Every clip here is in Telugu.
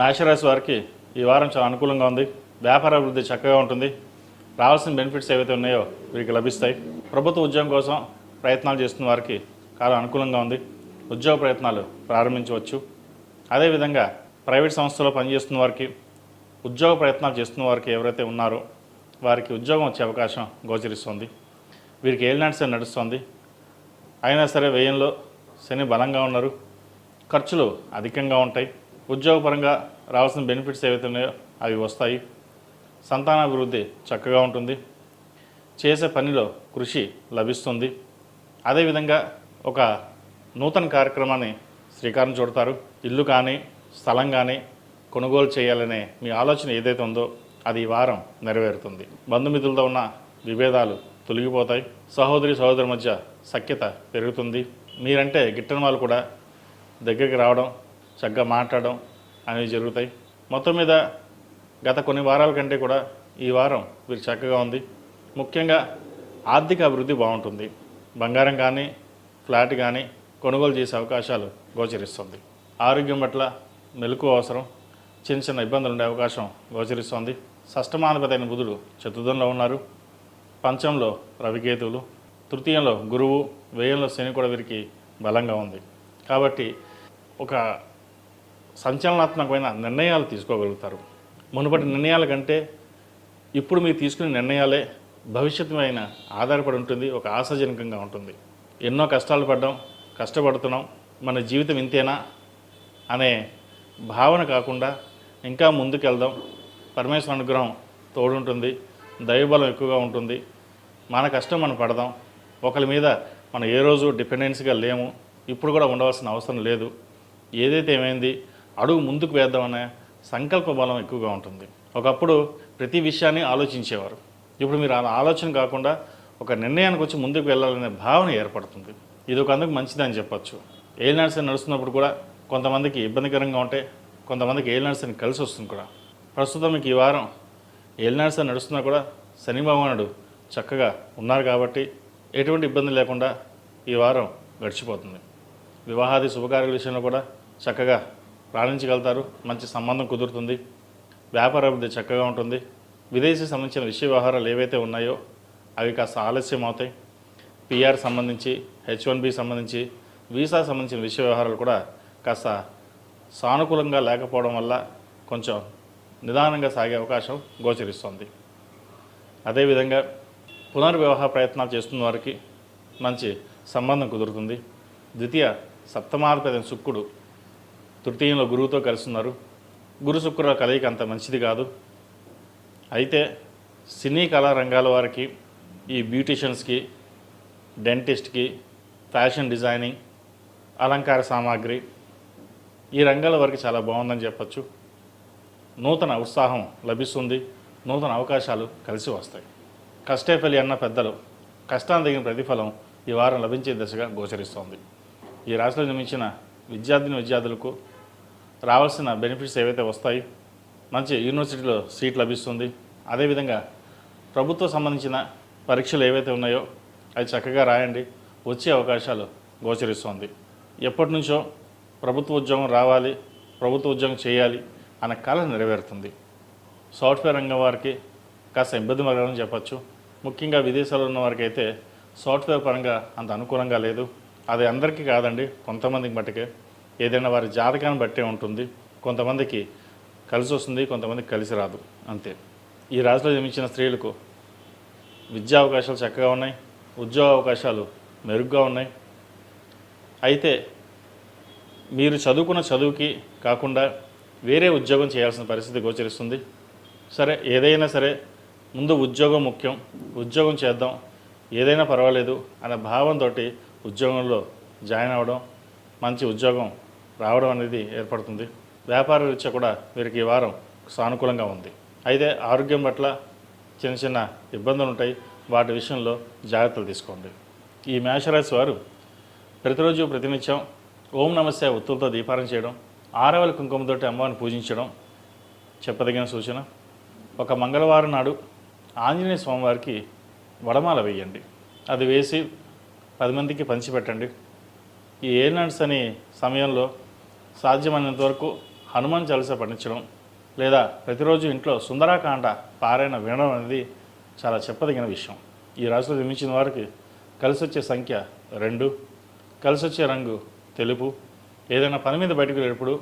మేషరాశి వారికి ఈ వారం చాలా అనుకూలంగా ఉంది. వ్యాపార అభివృద్ధి చక్కగా ఉంటుంది. రావాల్సిన బెనిఫిట్స్ ఏవైతే ఉన్నాయో వీరికి లభిస్తాయి. ప్రభుత్వ ఉద్యోగం కోసం ప్రయత్నాలు చేస్తున్న వారికి చాలా అనుకూలంగా ఉంది. ఉద్యోగ ప్రయత్నాలు ప్రారంభించవచ్చు. అదేవిధంగా ప్రైవేట్ సంస్థలో పనిచేస్తున్న వారికి, ఉద్యోగ ప్రయత్నాలు చేస్తున్న వారికి ఎవరైతే ఉన్నారో వారికి ఉద్యోగం వచ్చే అవకాశం గోచరిస్తుంది. వీరికి ఏలినాటి శని నడుస్తుంది. అయినా సరే వ్యయంలో శని బలంగా ఉన్నారు. ఖర్చులు అధికంగా ఉంటాయి. ఉద్యోగపరంగా రావాల్సిన బెనిఫిట్స్ ఏవైతే ఉన్నాయో అవి వస్తాయి. సంతానాభివృద్ధి చక్కగా ఉంటుంది. చేసే పనిలో కృషి లభిస్తుంది. అదేవిధంగా ఒక నూతన కార్యక్రమాన్ని శ్రీకారం చుడతారు. ఇల్లు కానీ స్థలం కానీ కొనుగోలు చేయాలనే మీ ఆలోచన ఏదైతే ఉందో అది ఈ వారం నెరవేరుతుంది. బంధుమిత్రులతో ఉన్న విభేదాలు తొలగిపోతాయి. సహోదరుల మధ్య సఖ్యత పెరుగుతుంది. మీరంటే గిట్టని వాళ్ళు కూడా దగ్గరికి రావడం, చక్కగా మాట్లాడడం అనేవి జరుగుతాయి. మొత్తం మీద గత కొన్ని వారాల కంటే కూడా ఈ వారం వీరికి చక్కగా ఉంది. ముఖ్యంగా ఆర్థిక అభివృద్ధి బాగుంటుంది. బంగారం కానీ ఫ్లాట్ కానీ కొనుగోలు చేసే అవకాశాలు గోచరిస్తుంది. ఆరోగ్యం పట్ల మెలకు అవసరం. చిన్న చిన్న ఇబ్బందులు ఉండే అవకాశం గోచరిస్తుంది. షష్టమాధిపతి అయిన బుధుడు చతుర్థంలో ఉన్నారు. పంచంలో రవికేతువులు, తృతీయంలో గురువు, వ్యయంలో శని కూడా వీరికి బలంగా ఉంది. కాబట్టి ఒక సంచలనాత్మకమైన నిర్ణయాలు తీసుకోగలుగుతారు. మునుపటి నిర్ణయాల కంటే ఇప్పుడు మీరు తీసుకునే నిర్ణయాలే భవిష్యత్తు పైన ఆధారపడి ఉంటుంది. ఒక ఆశాజనకంగా ఉంటుంది. ఎన్నో కష్టాలు పడ్డాం, కష్టపడుతున్నాం, మన జీవితం ఇంతేనా అనే భావన కాకుండా ఇంకా ముందుకెళ్దాం, పరమేశ్వర అనుగ్రహం తోడుంటుంది, దైవబలం ఎక్కువగా ఉంటుంది, మన కష్టం మనం పడదాం, ఒకరి మీద మనం ఏ రోజు డిపెండెన్సీగా లేము, ఇప్పుడు కూడా ఉండవలసిన అవసరం లేదు, ఏదైతే ఏమైంది అడుగు ముందుకు వేద్దామనే సంకల్ప బలం ఎక్కువగా ఉంటుంది. ఒకప్పుడు ప్రతి విషయాన్ని ఆలోచించేవారు. ఇప్పుడు మీరు ఆ ఆలోచన కాకుండా ఒక నిర్ణయానికి వచ్చి ముందుకు వెళ్ళాలనే భావన ఏర్పడుతుంది. ఇది ఒక అందుకు మంచిదని చెప్పచ్చు. ఏలినాటి శని నడుస్తున్నప్పుడు కూడా కొంతమందికి ఇబ్బందికరంగా ఉంటే కొంతమందికి ఏలినాటి శని కలిసి వస్తుంది కూడా. ప్రస్తుతం మీకు ఈ వారం ఏలినాటి శని నడుస్తున్నా కూడా శని భగవానుడు చక్కగా ఉన్నారు కాబట్టి ఎటువంటి ఇబ్బంది లేకుండా ఈ వారం గడిచిపోతుంది. వివాహాది శుభకార్యాల విషయంలో కూడా చక్కగా రాణించగలుగుతారు. మంచి సంబంధం కుదురుతుంది. వ్యాపార అభివృద్ధి చక్కగా ఉంటుంది. విదేశీ సంబంధించిన విషయ వ్యవహారాలు ఏవైతే ఉన్నాయో అవి కాస్త ఆలస్యం అవుతాయి. పిఆర్ సంబంధించి, H1B సంబంధించి, వీసా సంబంధించిన విషయ వ్యవహారాలు కూడా కాస్త సానుకూలంగా లేకపోవడం వల్ల కొంచెం నిదానంగా సాగే అవకాశం గోచరిస్తుంది. అదేవిధంగా పునర్వివాహ ప్రయత్నాలు చేస్తున్న వారికి మంచి సంబంధం కుదురుతుంది. ద్వితీయ సప్తమాధిపతి శుక్రుడు తృతీయంలో గురువుతో కలుస్తున్నారు. గురు శుక్రుల కలయిక అంత మంచిది కాదు. అయితే సినీ కళా రంగాల వారికి, ఈ బ్యూటీషియన్స్కి, డెంటిస్ట్కి, ఫ్యాషన్ డిజైనింగ్, అలంకార సామాగ్రి ఈ రంగాల వారికి చాలా బాగుందని చెప్పచ్చు. నూతన ఉత్సాహం లభిస్తుంది. నూతన అవకాశాలు కలిసి వస్తాయి. కష్టే ఫలి అన్న పెద్దలు కష్టాన్ని తగిన ప్రతిఫలం ఈ వారం లభించే దశగా గోచరిస్తోంది. ఈ రాశిలో జన్మించిన విద్యార్థులకు రావాల్సిన బెనిఫిట్స్ ఏవైతే వస్తాయి, మంచి యూనివర్సిటీలో సీట్ లభిస్తుంది. అదేవిధంగా ప్రభుత్వం సంబంధించిన పరీక్షలు ఏవైతే ఉన్నాయో అవి చక్కగా రాయండి. వచ్చే అవకాశాలు గోచరిస్తోంది. ఎప్పటి నుంచో ప్రభుత్వ ఉద్యోగం రావాలి, ప్రభుత్వ ఉద్యోగం చేయాలి అన్న కళ నెరవేరుతుంది. సాఫ్ట్వేర్ రంగం వారికి కాస్త ఇబ్బంది పడాలని చెప్పచ్చు. ముఖ్యంగా విదేశాల్లో ఉన్న వారికి అయితే సాఫ్ట్వేర్ పరంగా అంత అనుకూలంగా లేదు. అది అందరికీ కాదండి, కొంతమందికి మట్టుకే. ఏదైనా వారి జాతకాన్ని బట్టే ఉంటుంది. కొంతమందికి కలిసి వస్తుంది, కొంతమందికి కలిసి రాదు, అంతే. ఈ రాశిలో జన్మించిన స్త్రీలకు విద్యా అవకాశాలు చక్కగా ఉన్నాయి. ఉద్యోగ అవకాశాలు మెరుగ్గా ఉన్నాయి. అయితే మీరు చదువుకున్న చదువుకి కాకుండా వేరే ఉద్యోగం చేయాల్సిన పరిస్థితి గోచరిస్తుంది. సరే, ఏదైనా సరే ముందు ఉద్యోగం ముఖ్యం, ఉద్యోగం చేద్దాం, ఏదైనా పర్వాలేదు అనే భావంతో ఉద్యోగంలో జాయిన్ అవ్వడం, మంచి ఉద్యోగం రావడం అనేది ఏర్పడుతుంది. వ్యాపార రీత్యా కూడా వీరికి ఈ వారం సానుకూలంగా ఉంది. అయితే ఆరోగ్యం పట్ల చిన్న చిన్న ఇబ్బందులు ఉంటాయి. వాటి విషయంలో జాగ్రత్తలు తీసుకోండి. ఈ మేషరాశి వారు ప్రతిరోజు ప్రతినిత్యం ఓం నమస్తే ఒత్తులతో దీపారం చేయడం, ఆరవల కుంకుమతోటి అమ్మవారిని పూజించడం చెప్పదగిన సూచన. ఒక మంగళవారం నాడు ఆంజనేయ స్వామివారికి వడమాల వేయండి. అది వేసి 10 మందికి పంచిపెట్టండి. ఈ ఏలినాడ్స్ అనే సమయంలో సాధ్యమైనంత వరకు హనుమాన్ చాలీసా పఠించడం లేదా ప్రతిరోజు ఇంట్లో సుందరాకాండ పారాయణ వినడం అనేది చాలా చెప్పదగిన విషయం. ఈ రాశిలో జన్మించిన వారికి కలిసి వచ్చే సంఖ్య 2, కలిసి వచ్చే రంగు తెలుపు. ఏదైనా పని మీద బయటకు వెళ్ళేటప్పుడు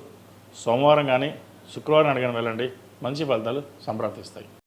సోమవారం కానీ శుక్రవారం అడిగిన వెళ్ళండి, మంచి ఫలితాలు సంప్రాప్తిస్తాయి.